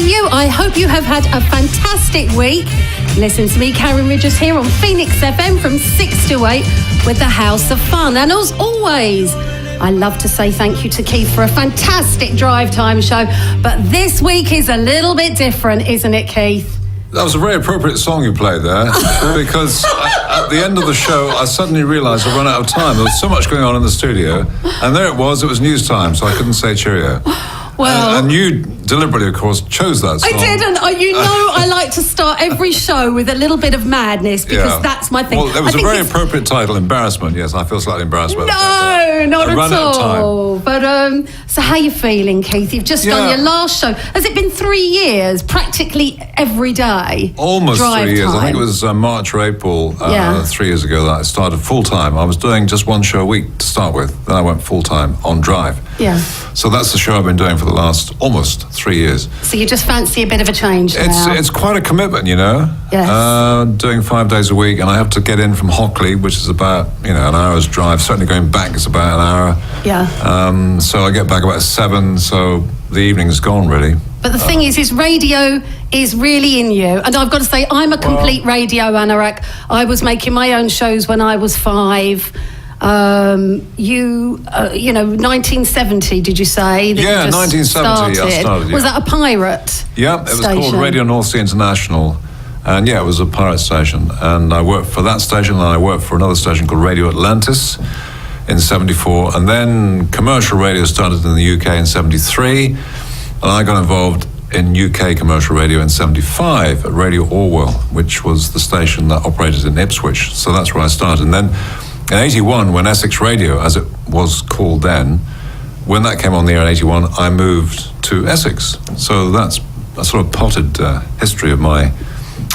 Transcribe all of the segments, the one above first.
you? I hope you have had a fantastic week. Listen to me, Karin Ridgers, here on Phoenix FM from 6 to 8 with the House of Fun. And as always, I love to say thank you to Keith for a fantastic drive time show. But this week is a little bit different, isn't it, Keith? That was a very appropriate song you played there, because at the end of the show, I suddenly realised I'd run out of time. There was so much going on in the studio, and there it was news time, so I couldn't say cheerio. Well, and you deliberately, of course, chose that song. I didn't. You know, I like to start every show with a little bit of madness, because that's my thing. Well, it was a very appropriate title, Embarrassment. Yes, I feel slightly embarrassed about that. No, not at all. But so how you feeling, Keith? You've just done your last show. Has it been 3 years, practically every day? Almost 3 years. I think it was March or April 3 years ago that I started full-time. I was doing just one show a week to start with. Then I went full-time on Drive. Yeah. So that's the show I've been doing for the last almost 3 years. So you just fancy a bit of a change now? It's quite a commitment, you know. Yes. Doing 5 days a week, and I have to get in from Hockley, which is about an hour's drive. Certainly going back is about an hour. Yeah. So I get back about 7, so the evening's gone really. But the thing is radio is really in you. And I've got to say, I'm a complete radio anorak. I was making my own shows when I was 5. 1970, did you say? Yeah, 1970 I started. Yeah. Was that a pirate? Yeah, it was called Radio North Sea International. And yeah, it was a pirate station. And I worked for that station, and I worked for another station called Radio Atlantis in 74. And then commercial radio started in the UK in 73. And I got involved in UK commercial radio in 75 at Radio Orwell, which was the station that operated in Ipswich. So that's where I started. And then in 81, when Essex Radio, as it was called then, when that came on the air in 81, I moved to Essex. So that's a sort of potted history of my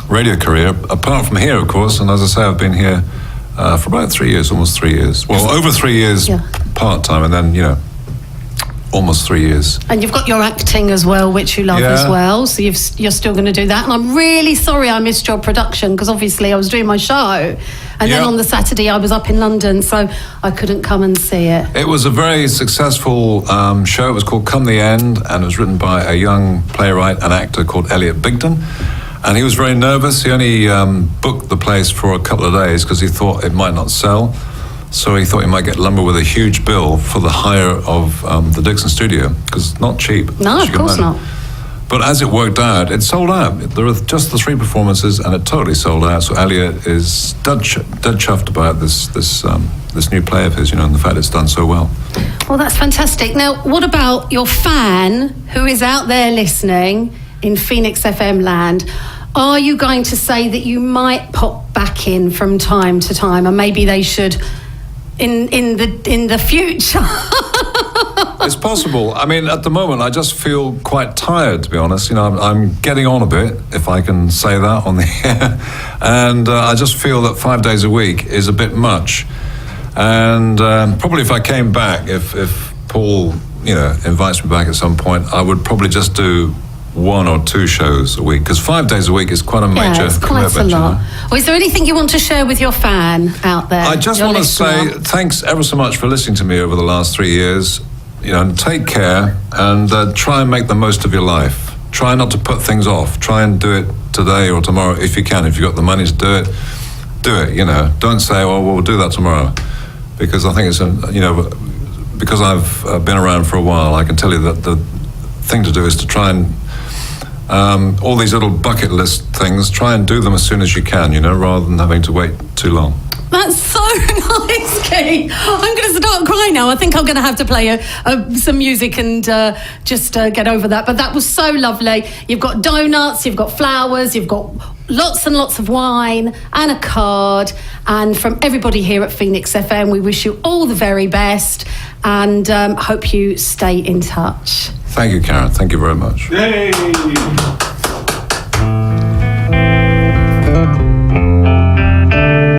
radio career, apart from here, of course. And as I say, I've been here for about 3 years, almost 3 years. Well, over 3 years part-time, and then, almost 3 years. And you've got your acting as well, which you love as well. So you're still going to do that. And I'm really sorry I missed your production, because obviously I was doing my show. And then on the Saturday I was up in London, so I couldn't come and see it. It was a very successful show. It was called Come the End, and it was written by a young playwright and actor called Elliot Bigden. And he was very nervous. He only booked the place for a couple of days because he thought it might not sell. So he thought he might get lumber with a huge bill for the hire of the Dixon studio, because it's not cheap. No, of course not. But as it worked out, it sold out. There were just the 3 performances, and it totally sold out. So Elliot is dead chuffed about this new play of his, and the fact it's done so well. Well, that's fantastic. Now, what about your fan who is out there listening in Phoenix FM land? Are you going to say that you might pop back in from time to time, and maybe they should in the future? It's possible. I mean, at the moment, I just feel quite tired, to be honest. I'm getting on a bit, if I can say that on the air. And I just feel that 5 days a week is a bit much. And probably if I came back, if Paul, invites me back at some point, I would probably just do 1 or 2 shows a week, because 5 days a week is quite a major it's quite commitment. A lot. Well, is there anything you want to share with your fan out there? I just want to say thanks ever so much for listening to me over the last 3 years. Take care and try and make the most of your life. Try not to put things off. Try and do it today or tomorrow if you can. If you've got the money to do it, do it. Don't say, "Oh, we'll do that tomorrow," because I think it's because I've been around for a while, I can tell you that the thing to do is to try and all these little bucket list things, try and do them as soon as you can, rather than having to wait too long. That's so nice, Keith. I'm going to start crying now. I think I'm going to have to play some music and just get over that. But that was so lovely. You've got donuts, you've got flowers, you've got lots and lots of wine and a card. And from everybody here at Phoenix FM, we wish you all the very best and hope you stay in touch. Thank you, Karen. Thank you very much. Yay!